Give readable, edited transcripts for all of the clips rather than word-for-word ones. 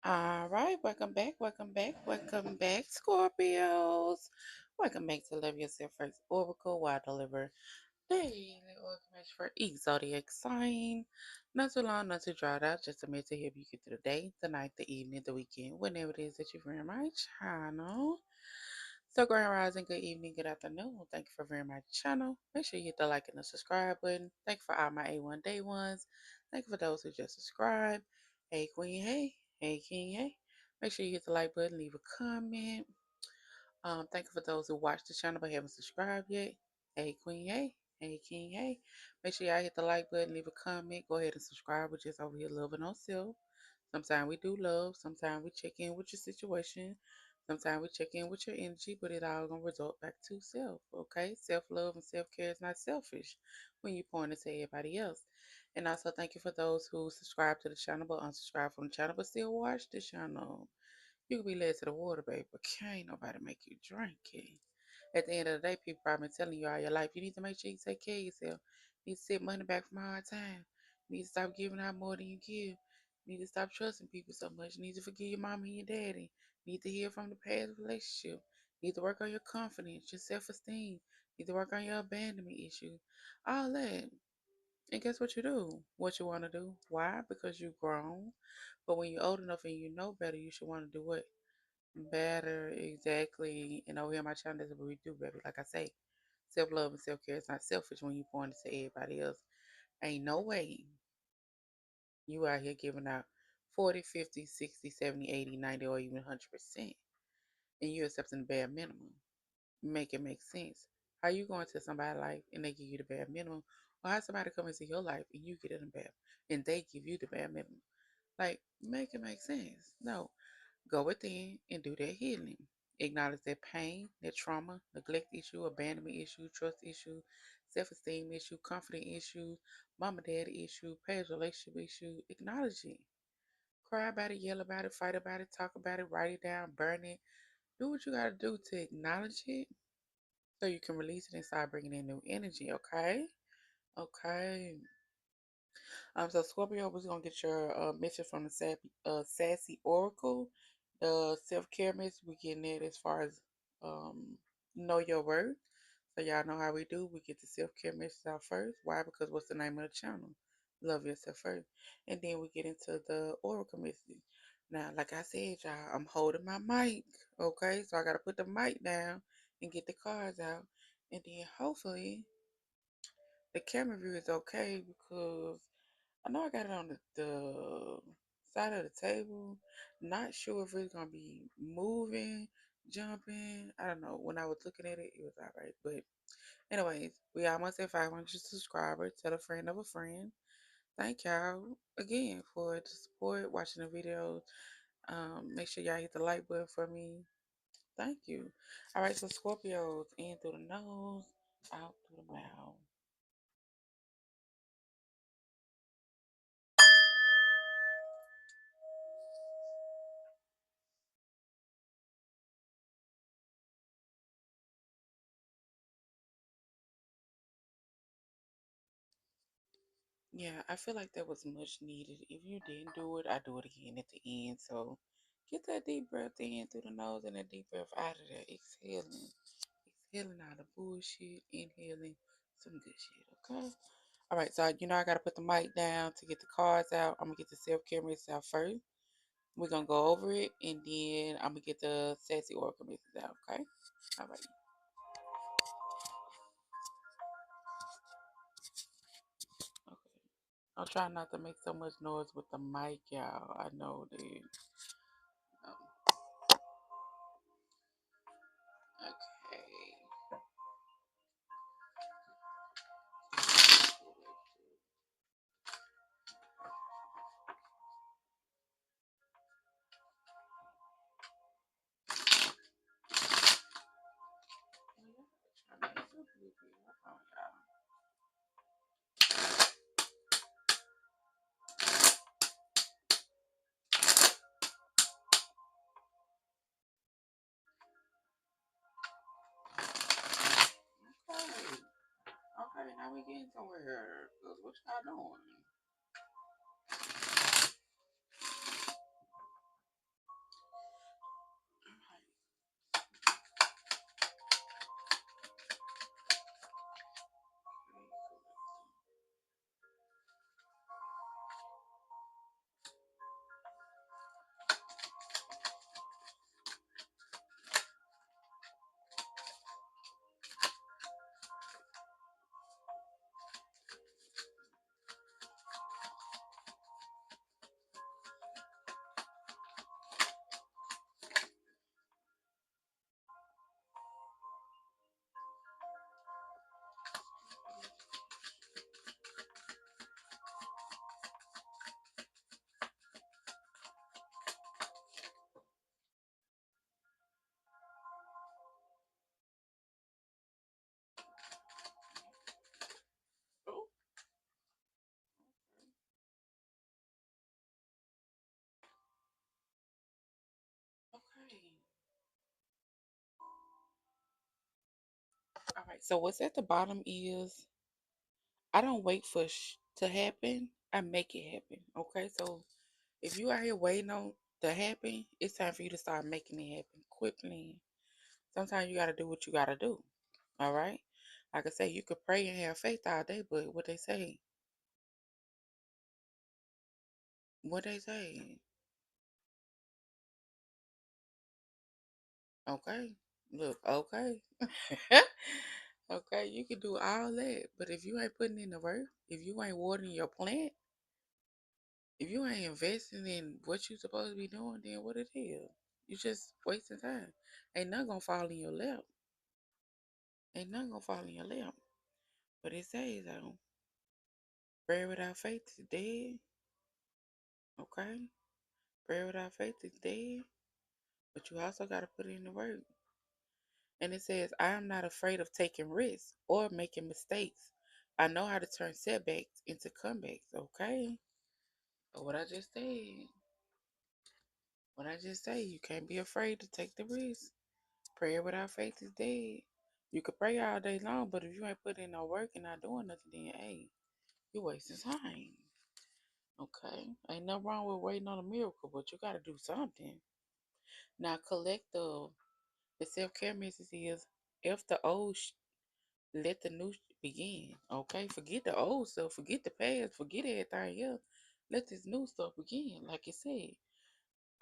All right, welcome back, Scorpios. Welcome back to Love Yourself First Oracle, where I deliver daily oracles for each zodiac sign. Not too long, not too drawn out, just a minute to help you get through the day, the night, the evening, the weekend, whenever it is that you're in my channel. So, Grand Rising, good evening, good afternoon. Thank you for viewing my channel. Make sure you hit the like and the subscribe button. Thank you for all my A1 day ones. Thank you for those who just subscribed. Hey, Queen, hey. Hey, King, hey. Make sure you hit the like button, leave a comment. Thank you for those who watch the channel but haven't subscribed yet. Hey, Queen, hey. Hey, King, hey. Make sure y'all hit the like button, leave a comment. Go ahead and subscribe. We're just over here loving ourselves. Sometimes we do love. Sometimes we check in with your situation. Sometimes we check in with your energy, but it all gonna result back to self. Okay, self love and self care is not selfish when you point it to everybody else. And also thank you for those who subscribe to the channel but unsubscribe from the channel but still watch the channel. You can be led to the water, baby, but can't nobody make you drink it. At the end of the day, people probably been telling you all your life, you need to make sure you take care of yourself. You need to set money back from hard times. You need to stop giving out more than you give. You need to stop trusting people so much. You need to forgive your mom and your daddy. You need to heal from the past relationship. You need to work on your confidence, your self-esteem. You need to work on your abandonment issue. All that. And guess what you do? What you want to do. Why? Because you grown. But when you're old enough and you know better, you should want to do what? Better, exactly. And over here, my channel is what we do, baby. Like I say, self love and self care is not selfish when you point it to everybody else. Ain't no way you out here giving out 40, 50, 60, 70, 80, 90, or even 100%. And you accepting the bare minimum. Make it make sense. How you going to somebody's life and they give you the bare minimum? Or how somebody come into your life and you get in the bare and they give you the bare minimum? Like, make it make sense. No. Go within and do that healing. Acknowledge that pain, that trauma, neglect issue, abandonment issue, trust issue, self esteem issue, confidence issue, mama daddy issue, past relationship issue. Acknowledge it. Cry about it, yell about it, fight about it, talk about it, write it down, burn it. Do what you gotta do to acknowledge it so you can release it and start bringing in new energy, okay? Okay. So Scorpio was gonna get your message from the Sassy Oracle. The self care message we getting it as far as know your worth. So y'all know how we do. We get the self care message out first. Why? Because what's the name of the channel? Love yourself first, and then we get into the Oracle message. Now, like I said, y'all, I'm holding my mic. Okay, so I gotta put the mic down and get the cards out, and then hopefully the camera view is okay because I know I got it on the side of the table. Not sure if it's gonna be moving, jumping. I don't know. When I was looking at it, it was alright. But anyways, we almost at 500 subscribers. Tell a friend of a friend. Thank y'all again for the support, watching the videos. Make sure y'all hit the like button for me. Thank you. All right, so Scorpios in through the nose, out through the mouth. Yeah, I feel like that was much needed. If you didn't do it, I do it again at the end. So get that deep breath in through the nose and that deep breath out of there. Exhaling. Exhaling out of bullshit. Inhaling some good shit. Okay? All right, so you know I gotta put the mic down to get the cards out. I'm gonna get the self-care message out first. We're gonna go over it and then I'm gonna get the sassy oracle message out, okay? All right. Okay. I'll try not to make so much noise with the mic, y'all. I know that. Okay. Okay. Okay, now we getting somewhere. 'Cause what y'all doing? right. So what's at the bottom is I don't wait for to happen. I make it happen. Okay. So if you out here waiting on to happen, it's time for you to start making it happen. Quit playing. Sometimes you gotta do what you gotta do. All right. Like I say, you could pray and have faith all day, but what they say, okay. Look, okay. Okay, you can do all that, but if you ain't putting in the work, if you ain't watering your plant, if you ain't investing in what you supposed to be doing, then what it is? You just wasting time. Ain't nothing gonna fall in your lap. Ain't nothing gonna fall in your lap. But it says, prayer without faith is dead. Okay? Prayer without faith is dead. But you also gotta put in the work. And it says, I am not afraid of taking risks or making mistakes. I know how to turn setbacks into comebacks. Okay? But what I just say, you can't be afraid to take the risk. Prayer without faith is dead. You could pray all day long, but if you ain't putting in no work and not doing nothing, then hey, you wasting time. Okay? Ain't nothing wrong with waiting on a miracle, but you gotta do something. Now collect the self-care message is if the old let the new begin. Okay? Forget the old stuff, forget the past, forget everything else. Let this new stuff begin. Like you said,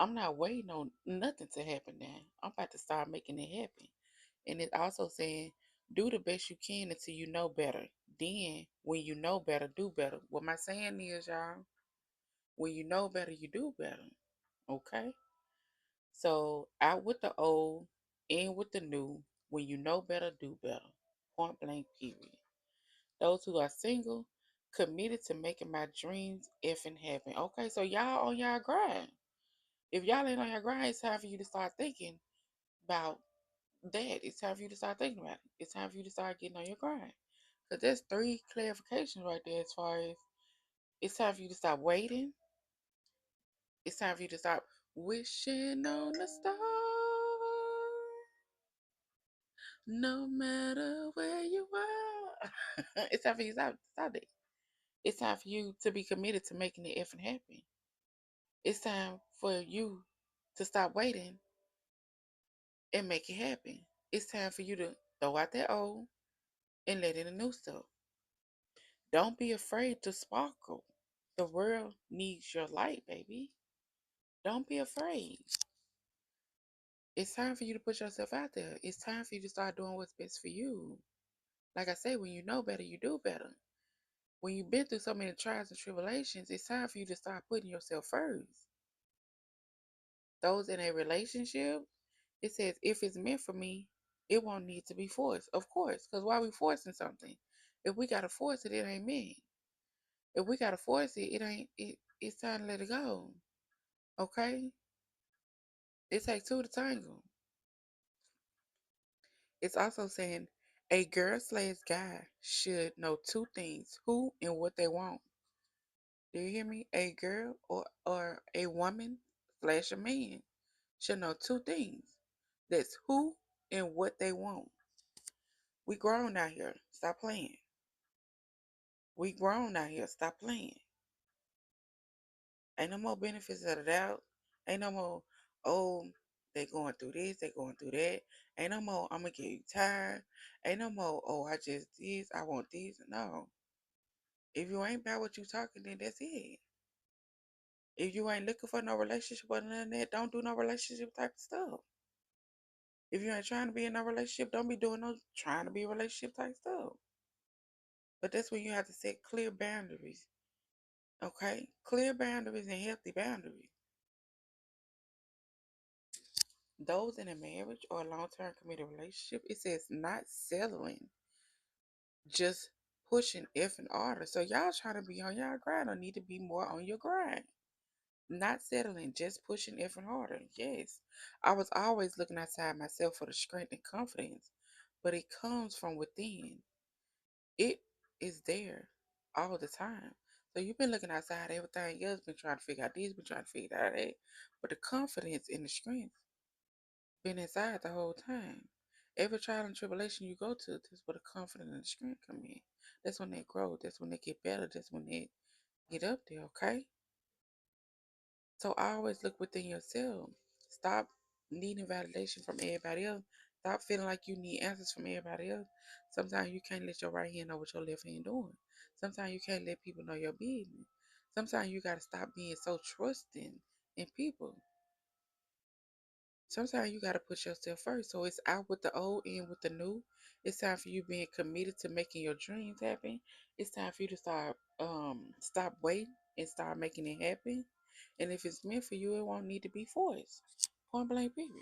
I'm not waiting on nothing to happen now. I'm about to start making it happen. And it's also saying, do the best you can until you know better. Then, when you know better, do better. What my saying is, y'all, when you know better, you do better. Okay? So, out with the old, in with the new. When you know better, do better. Point blank, period. Those who are single, committed to making my dreams effing happen. Okay, so y'all on y'all grind. If y'all ain't on your grind, it's time for you to start thinking about that. It's time for you to start thinking about it. It's time for you to start getting on your grind. Because there's three clarifications right there as far as it's time for you to stop waiting. It's time for you to stop wishing on a star. No matter where you are. It's time for you to stop it. It's time for you to be committed to making it effing happen. It's time for you to stop waiting and make it happen. It's time for you to throw out that old and let in the new stuff. Don't be afraid to sparkle. The world needs your light, baby. Don't be afraid. It's time for you to put yourself out there. It's time for you to start doing what's best for you. Like I say, when you know better, you do better. When you've been through so many trials and tribulations, it's time for you to start putting yourself first. Those in a relationship, it says, if it's meant for me, it won't need to be forced. Of course, because why are we forcing something? If we gotta force it, it ain't meant. If we gotta force it, it ain't it. It's time to let it go. Okay? It takes two to tango. It's also saying a girl slash guy should know two things: who and what they want. Do you hear me? A girl or a woman slash a man should know two things. That's who and what they want. We grown out here. Stop playing. We grown out here. Stop playing. Ain't no more benefits of the doubt. Ain't no more, oh, they going through this, they going through that. Ain't no more, I'm gonna get you tired. Ain't no more, oh, I just this, I want this. No. If you ain't about what you talking, then that's it. If you ain't looking for no relationship or none of that, don't do no relationship type of stuff. If you ain't trying to be in no relationship, don't be doing no trying to be a relationship type stuff. But that's when you have to set clear boundaries. Okay? Clear boundaries and healthy boundaries. Those in a marriage or a long-term committed relationship, it says not settling, just pushing F and order. So y'all trying to be on y'all grind or need to be more on your grind. Not settling, just pushing F and harder. Yes. I was always looking outside myself for the strength and confidence, but it comes from within. It is there all the time. So you've been looking outside everything else, been trying to figure out this, been trying to figure out that. But the confidence and the strength been inside the whole time. Every trial and tribulation you go to, that's where the confidence and the strength come in. That's when they grow. That's when they get better. That's when they get up there, okay? So always look within yourself. Stop needing validation from everybody else. Stop feeling like you need answers from everybody else. Sometimes you can't let your right hand know what your left hand doing. Sometimes you can't let people know your business. Sometimes you gotta stop being so trusting in people. Sometimes you gotta put yourself first. So it's out with the old, in with the new. It's time for you being committed to making your dreams happen. It's time for you to stop waiting and start making it happen. And if it's meant for you, it won't need to be forced. Point blank period.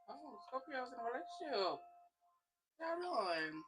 Oh, Scorpio's in a relationship. Y'all doing?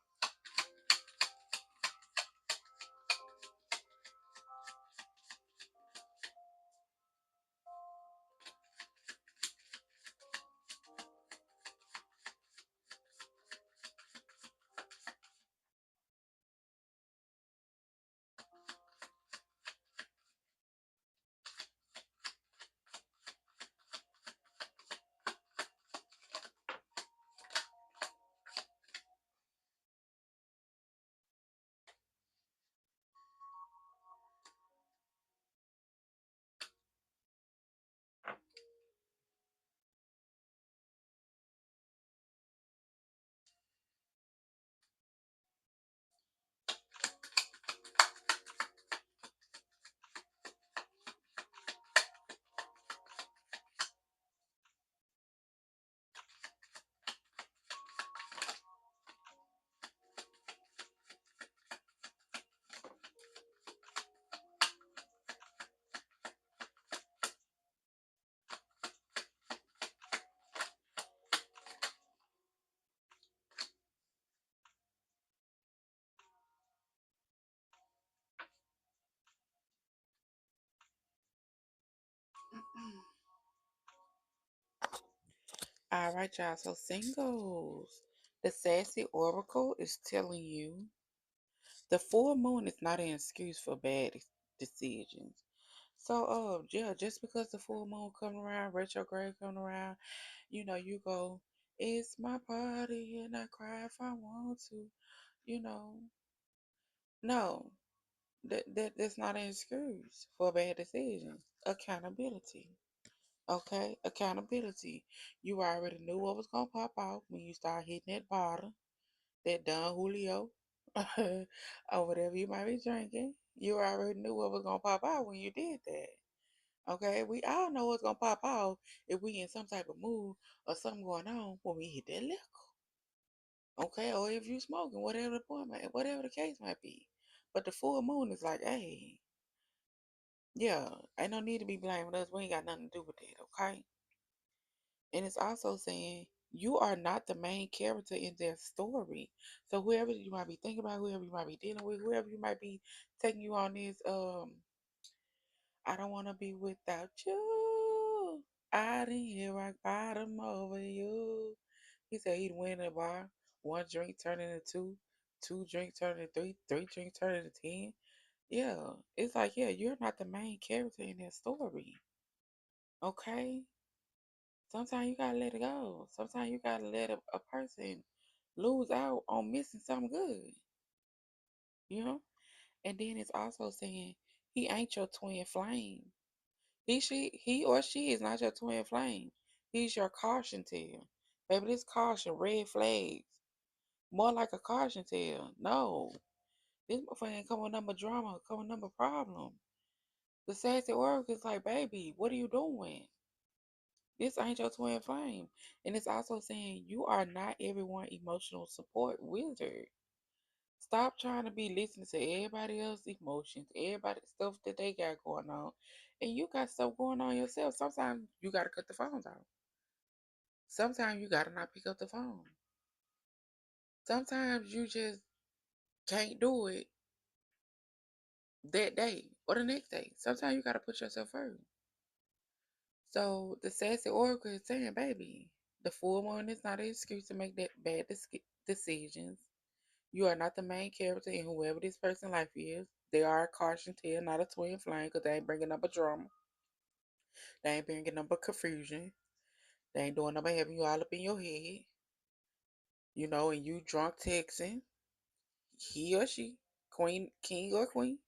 All right, y'all. So singles. The Sassy Oracle is telling you the full moon is not an excuse for bad decisions. So, yeah, just because the full moon coming around, retrograde coming around, you go, it's my party and I cry if I want to, you know. No, that's not an excuse for bad decisions. Accountability. Okay, accountability. You already knew what was gonna pop out when you start hitting that bottle, that Don Julio, or whatever you might be drinking. You already knew what was gonna pop out when you did that. Okay, we all know what's gonna pop out if we in some type of mood or something going on when we hit that liquor. Okay, or if you smoking, whatever the point whatever the case might be. But the full moon is like, hey, yeah, ain't no need to be blaming us. We ain't got nothing to do with it, okay? And it's also saying You are not the main character in their story. So whoever you might be thinking about, whoever you might be dealing with, whoever you might be taking you on this, I don't wanna be without you. I didn't hear rock bottom over you. He said he'd win at a bar. One drink turned into two, two drinks turned into three, three drinks turned into 10. Yeah, it's like, yeah, you're not the main character in that story. Okay? Sometimes you gotta let it go. Sometimes you gotta let a person lose out on missing something good, you know? And then it's also saying he ain't your twin flame. He or she is not your twin flame. He's your caution tale. Baby, this caution, red flags. More like a caution tale. No. This motherfucker ain't coming with number drama, coming with number problem. The sassy oracle is like, baby, what are you doing? This ain't your twin flame. And it's also saying you are not everyone emotional support wizard. Stop trying to be listening to everybody else's emotions, everybody stuff that they got going on. And you got stuff going on yourself. Sometimes you gotta cut the phones off. Sometimes you gotta not pick up the phone. Sometimes you just can't do it that day or the next day. Sometimes you gotta put yourself first. So the sassy oracle is saying, baby, the full moon is not an excuse to make that bad decisions. You are not the main character in whoever this person's life is. They are a caution tale, not a twin flame, because they ain't bringing up a drama. They ain't bringing up a confusion. They ain't doing nothing but having you all up in your head, and you drunk texting, he or she, queen, king or queen.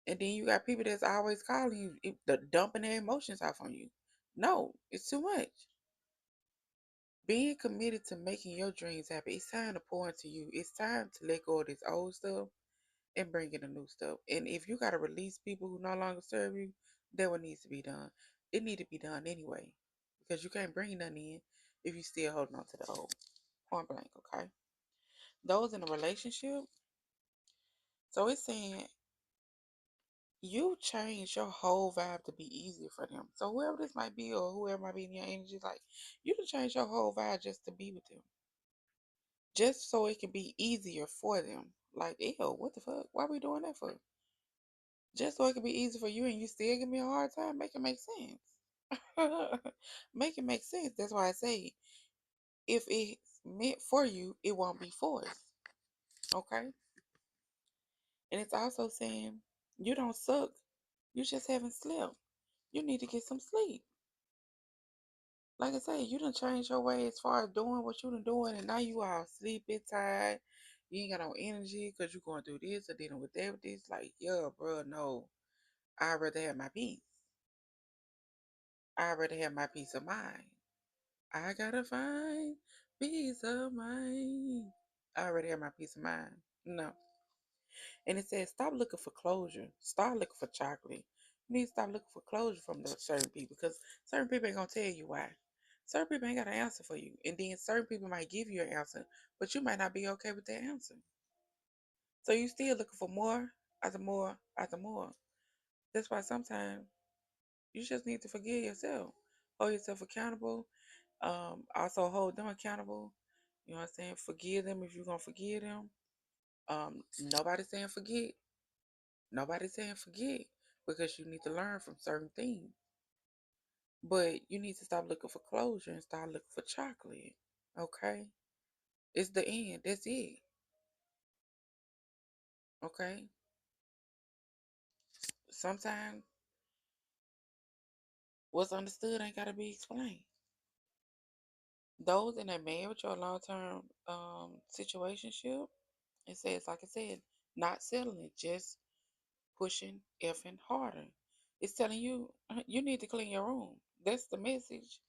And then you got people that's always calling you, dumping their emotions off on you. No, it's too much. Being committed to making your dreams happen, it's time to pour into you. It's time to let go of this old stuff and bring in the new stuff. And if you got to release people who no longer serve you, that what needs to be done. It need to be done anyway, because you can't bring none in if you still holding on to the old. Point blank, okay? Those in a relationship, so it's saying you change your whole vibe to be easier for them. So whoever this might be or whoever might be in your energy, like you can change your whole vibe just to be with them. Just so it can be easier for them. Like, ew, what the fuck? Why are we doing that for? Just so it can be easy for you and you still give me a hard time, make it make sense. Make it make sense. That's why I say if it's meant for you, it won't be forced. Okay? And it's also saying you don't suck. You just haven't slept. You need to get some sleep. Like I say, you done changed your way as far as doing what you done doing, and now you all sleepy, tired. You ain't got no energy because you going through this or dealing with that with this. Like, yeah, bro, no. I'd rather have my peace. I'd rather have my peace of mind. I gotta find peace of mind. I already have my peace of mind. No. And it says stop looking for closure. Start looking for chocolate. You need to stop looking for closure from those certain people because certain people ain't gonna tell you why. Certain people ain't got an answer for you. And then certain people might give you an answer, but you might not be okay with that answer. So you still looking for more after more after more. That's why sometimes you just need to forgive yourself. Hold yourself accountable. Also hold them accountable. You know what I'm saying? Forgive them if you're gonna forgive them. Nobody's saying forget. Nobody's saying forget because you need to learn from certain things. But you need to stop looking for closure and start looking for chocolate. Okay? It's the end. That's it. Okay? Sometimes what's understood ain't gotta be explained. Those in a marriage or long term situationship, it says, like I said, not settling, just pushing effing harder. It's telling you you need to clean your room. That's the message.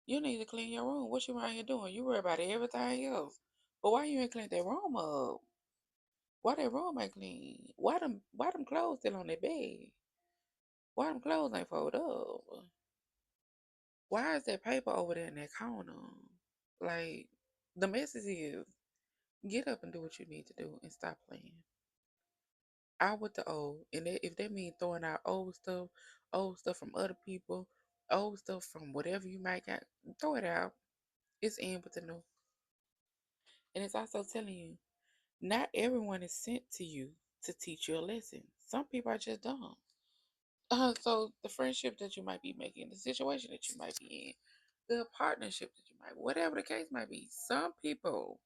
You need to clean your room. What you around here doing? You worry about everything else. But why you ain't clean that room up? Why that room ain't clean? Why them clothes still on that bed? Why them clothes ain't folded up? Why is that paper over there in that corner? Like the message is get up and do what you need to do and stop playing. Out with the old. And if that means throwing out old stuff from other people, old stuff from whatever you might got, throw it out. It's in with the new. And it's also telling you, not everyone is sent to you to teach you a lesson. Some people are just dumb. So the friendship that you might be making, the situation that you might be in, the partnership that you might, whatever the case might be, some people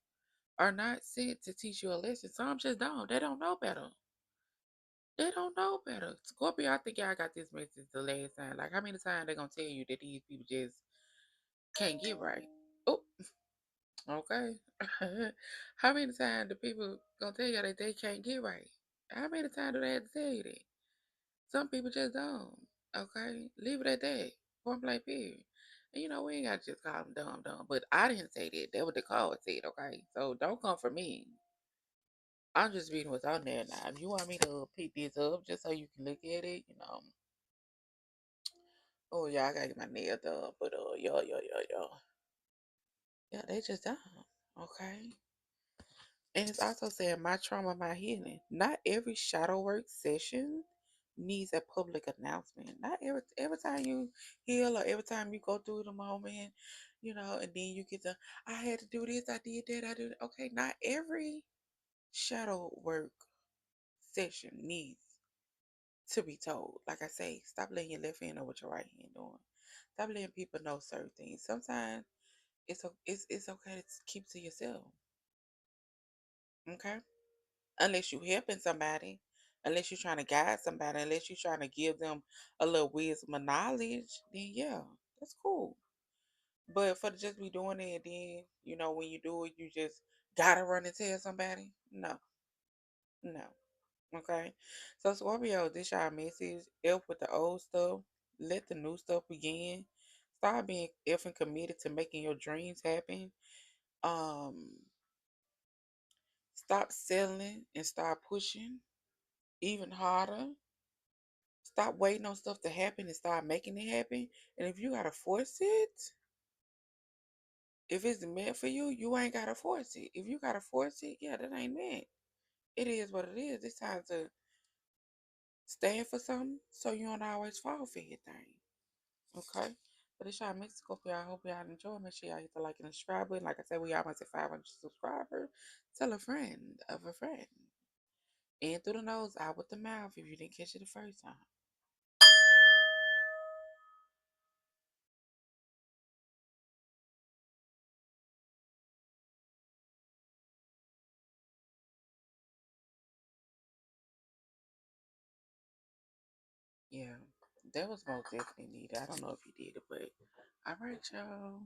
are not sent to teach you a lesson. Some just don't. They don't know better. They don't know better. Scorpio, I think y'all got this message the last time. Like, how many times they gonna tell you that these people just can't get right? Oh, okay. How many times do people gonna tell you that they can't get right? How many times do they have to tell you that? Some people just don't. Okay, leave it at that. Point blank period. And we ain't gotta just call them dumb, dumb. But I didn't say that. That what the call said. Okay, so don't come for me. I'm just reading what's on there now. If you want me to pick this up just so you can look at it. Oh yeah, I gotta get my nail done. But yo. Yeah, they just don't. Okay. And it's also saying my trauma, my healing. Not every shadow work session needs a public announcement. Not every time you heal or every time you go through the moment, and then you get the I had to do this, I did that, I did it. Okay, not every shadow work session needs to be told. Like I say, stop letting your left hand know what your right hand doing. Stop letting people know certain things. Sometimes it's okay to keep to yourself. Okay? Unless you helping somebody, unless you're trying to guide somebody, unless you're trying to give them a little wisdom or knowledge, then yeah, that's cool. But for to just be doing it, then when you do it, you just gotta run and tell somebody. No, no. Okay. So Scorpio, this y'all message. F with the old stuff. Let the new stuff begin. Start being effing committed to making your dreams happen. Um, Stop settling and start pushing even harder. Stop waiting on stuff to happen and start making it happen. And if you gotta force it, if it's meant for you, you ain't gotta force it. If you gotta force it, yeah, that ain't meant. It is what it is. It's time to stand for something so you don't always fall for anything. Okay? But it's y'all Mexico. I hope y'all enjoy. Make sure y'all hit the like and the subscribe button. Like I said, we almost at 500 subscribers. Tell a friend of a friend. In through the nose, out with the mouth if you didn't catch it the first time. Yeah, that was most definitely needed. I don't know if you did it, but all right, y'all.